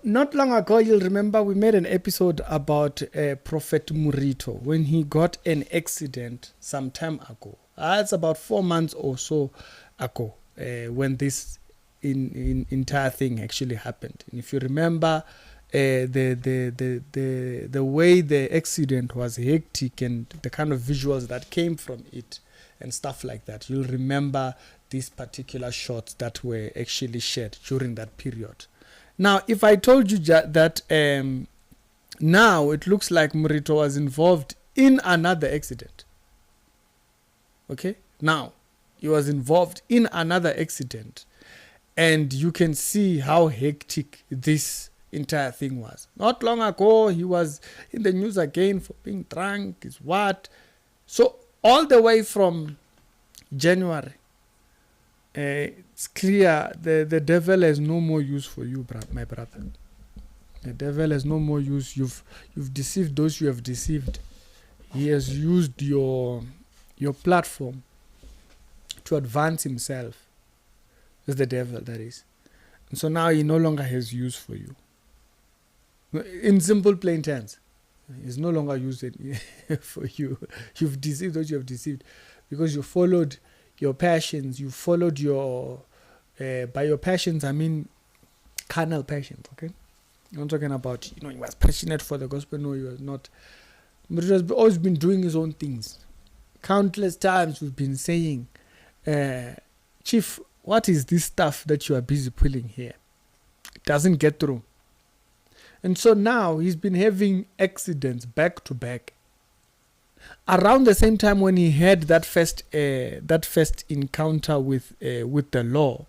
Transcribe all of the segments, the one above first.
not long ago, you'll remember we made an episode about Prophet Muritho when he got an accident some time ago. It's about 4 months or so ago when this entire thing actually happened. And if you remember, the way the accident was hectic and the kind of visuals that came from it and stuff like that, you'll remember these particular shots that were actually shared during that period. Now, if I told you that now it looks like Muritho was involved in another accident. Okay? Now, he was involved in another accident. And you can see how hectic this entire thing was. Not long ago, he was in the news again for being drunk, is what. So, all the way from January, it's clear the devil has no more use for you, my brother. The devil has no more use. You've deceived those you have deceived. He has used your platform to advance himself. It's the devil, that is. And so now he no longer has use for you. In simple, plain terms, he's no longer used for you. You've deceived those you have deceived because you followed your passions. You followed your, by your passions, I mean carnal passions, okay? I'm not talking about, he was passionate for the gospel. No, he was not. But he has always been doing his own things. Countless times we've been saying, Chief, what is this stuff that you are busy pulling here? It doesn't get through. And so now he's been having accidents back to back. Around the same time when he had that first encounter with the law,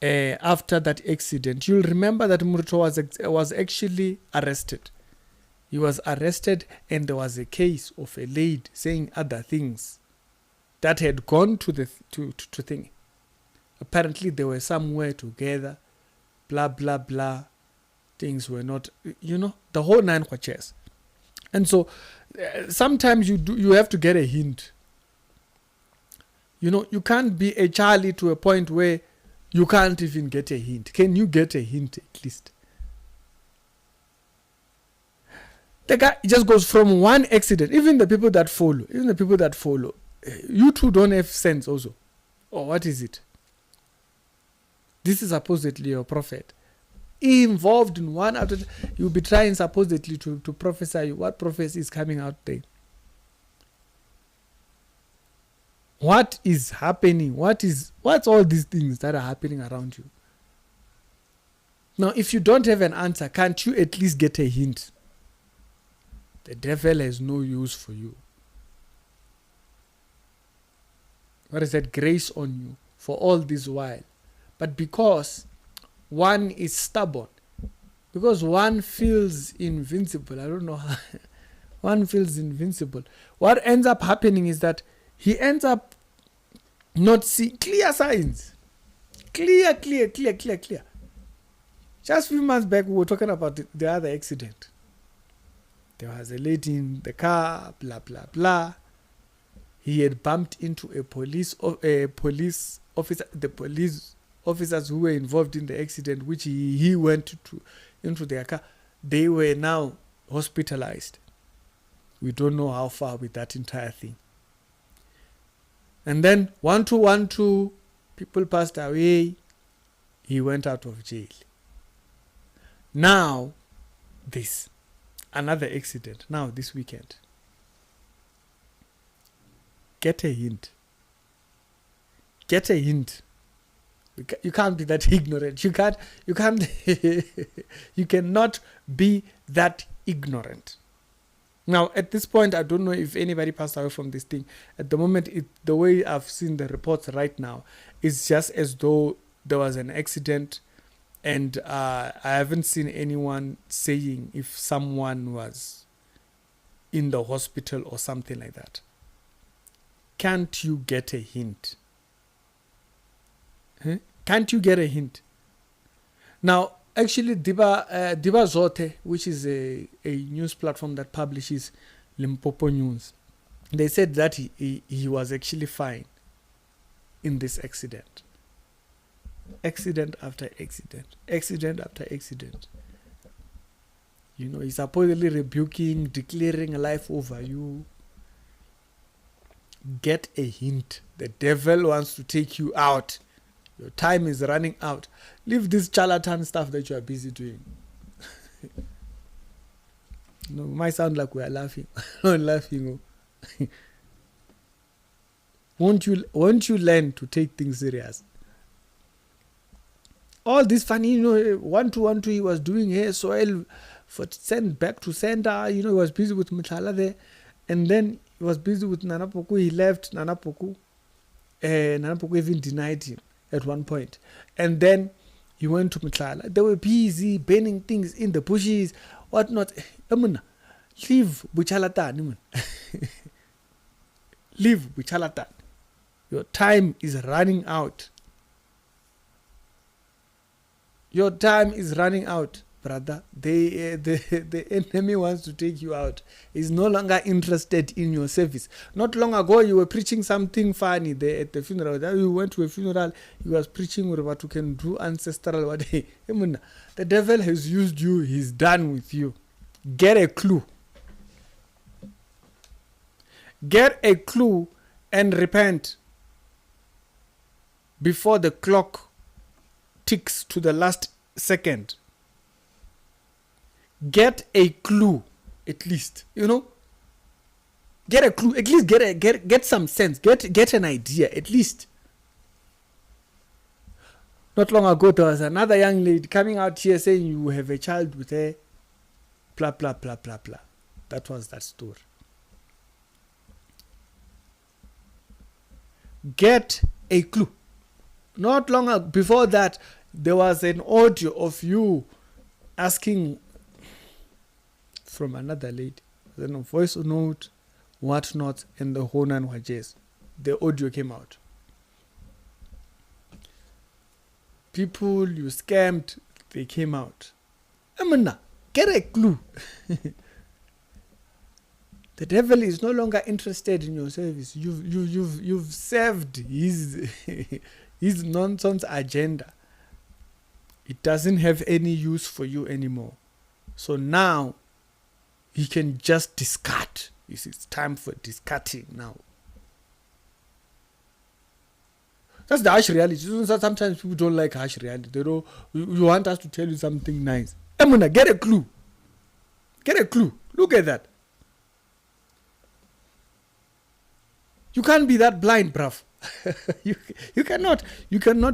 after that accident, you'll remember that Muritho was actually arrested. He was arrested, and there was a case of a lady saying other things that had gone to thing. Apparently, they were somewhere together, blah blah blah. Things were not, the whole nine chairs. And so sometimes you have to get a hint. You can't be a Charlie to a point where you can't even get a hint. Can you get a hint at least? The guy just goes from one accident. Even the people that follow, you two don't have sense also. Or what is it? This is supposedly your prophet. Involved in one out of, you'll be trying supposedly to prophesy what prophecy is coming out there. What is happening? What's all these things that are happening around you? Now, if you don't have an answer, can't you at least get a hint? The devil has no use for you. What is that? Grace on you for all this while. But because one is stubborn, because one feels invincible, I don't know how, one feels invincible. What ends up happening is that he ends up not seeing clear signs. Clear. Just a few months back, we were talking about the other accident. There was a lady in the car, blah, blah, blah. He had bumped into a police officer, the police officers who were involved in the accident, which he went into their car. They were now hospitalized. We don't know how far with that entire thing. And then 1212 people passed away. He went out of jail. Now, another accident. Now, this weekend. Get a hint. You can't be that ignorant. You cannot be that ignorant. Now, at this point, I don't know if anybody passed away from this thing. At the moment, the way I've seen the reports right now, it's just as though there was an accident, and I haven't seen anyone saying if someone was in the hospital or something like that. Can't you get a hint? Can't you get a hint? Now, actually, Diba Zote, which is a news platform that publishes Limpopo news, they said that he was actually fine in this accident. Accident after accident. You know, he's supposedly rebuking, declaring life over you. Get a hint. The devil wants to take you out. Your time is running out. Leave this charlatan stuff that you are busy doing. No, it might sound like we are laughing. I'm laughing. Won't you learn to take things serious? All this funny, you know, 1-2-1-2, he was doing hair soil for send back to sender. You know, he was busy with mohlala there, and then he was busy with Nanapoku. He left Nanapoku. Nanapoku even denied him at one point, and then he went to mohlala. They were busy burning things in the bushes, whatnot. Leave Buchalatan. Leave Buchalatan. Your time is running out. Your time is running out, brother. The enemy wants to take you out. He's no longer interested in your service. Not long ago, you were preaching something funny there at the funeral. You went to a funeral, he was preaching what you can do ancestral. The devil has used you. He's done with you. Get a clue. Get a clue and repent before the clock ticks to the last second. Get a clue, at least. You know, get a clue. At least get some sense. Get an idea, at least. Not long ago, there was another young lady coming out here saying you have a child with her. Blah blah blah blah blah. That was that story. Get a clue. Not long before that, there was an audio of you asking from another lady, then a voice note, whatnot, and the whole nine wajes. The audio came out. People you scammed, they came out. Amana, get a clue. The devil is no longer interested in your service. You've served his his nonsense agenda. It doesn't have any use for you anymore. So now he can just discard. It's time for discarding now. That's the harsh reality. Sometimes people don't like harsh reality. They don't. You want us to tell you something nice. Emuna, get a clue. Get a clue. Look at that. You can't be that blind, bruv. you cannot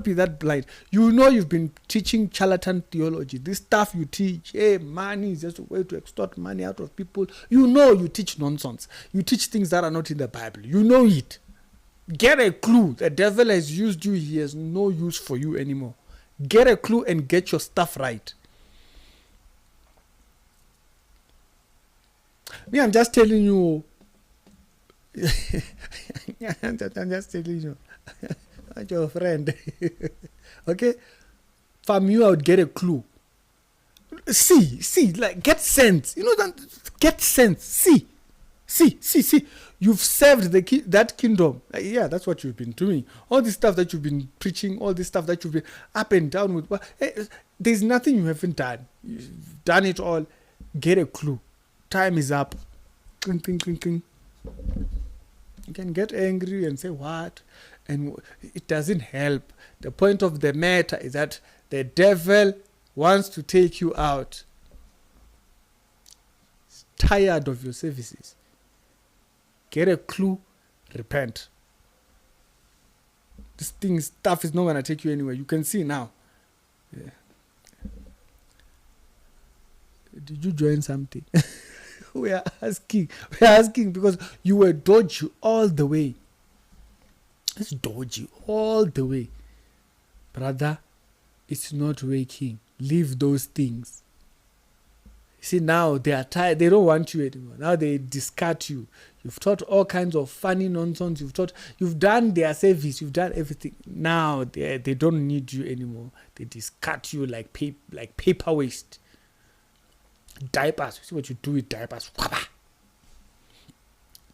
be that blind. You know you've been teaching charlatan theology. This stuff you teach, hey, money is just a way to extort money out of people. You know you teach nonsense. You teach things that are not in the Bible. You know it. Get a clue. The devil has used you. He has no use for you anymore. Get a clue and get your stuff right. Me, I'm just telling you. I'm just telling you. I'm your friend. Okay? From you, I would get a clue. See, like, get sense. You know, get sense. See. You've served that kingdom. Yeah, that's what you've been doing. All this stuff that you've been preaching, all this stuff that you've been up and down with. Hey, there's nothing you haven't done. You've done it all. Get a clue. Time is up. Cling, cling, cling, cling. You can get angry and say what, and it doesn't help. The point of the matter is that the devil wants to take you out. He's tired of your services. Get a clue, repent. This stuff is not going to take you anywhere. You can see now. Yeah. Did you join something? We are asking because you were dodgy all the way. It's dodgy all the way. Brother, it's not working. Leave those things. See, now they are tired. They don't want you anymore. Now they discard you. You've taught all kinds of funny nonsense. You've done their service. You've done everything. Now they don't need you anymore. They discard you like paper waste. Diapers. See what you do with diapers.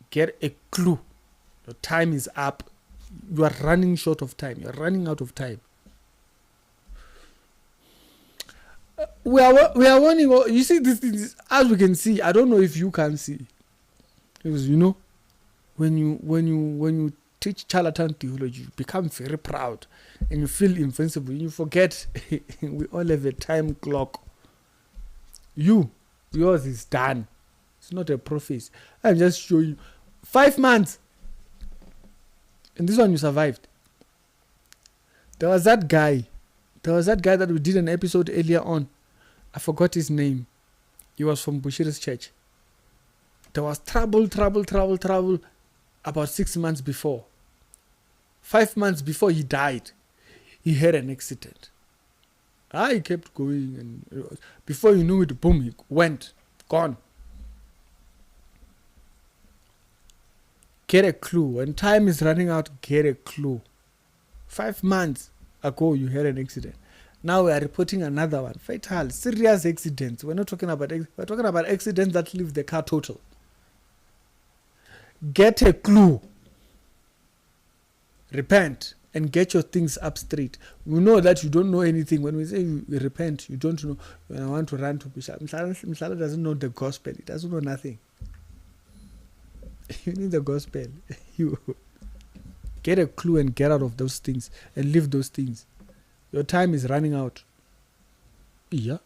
Get a clue. Your time is up. You are running short of time. You are running out of time. we are warning. You see, these things, as we can see. I don't know if you can see, because when you teach charlatan theology, you become very proud and you feel invincible. You forget we all have a time clock. Yours is done. It's not a prophecy. I'm just showing you 5 months, and this one you survived. There was that guy that we did an episode earlier on. I forgot his name. He was from Bushira's church. There was trouble about 6 months before. 5 months before he died, he had an accident. He kept going, and before you knew it, boom, he went, gone. Get a clue. When time is running out, get a clue. 5 months ago, you had an accident. Now we are reporting another one. Fatal, serious accidents. We're talking about accidents that leave the car total. Get a clue. Repent and get your things up straight. We know that you don't know anything. When we say you repent, you don't know. When I want to run to Bishop, Muhlala doesn't know the gospel. He doesn't know nothing. You need the gospel. You get a clue and get out of those things and leave those things. Your time is running out. Yeah.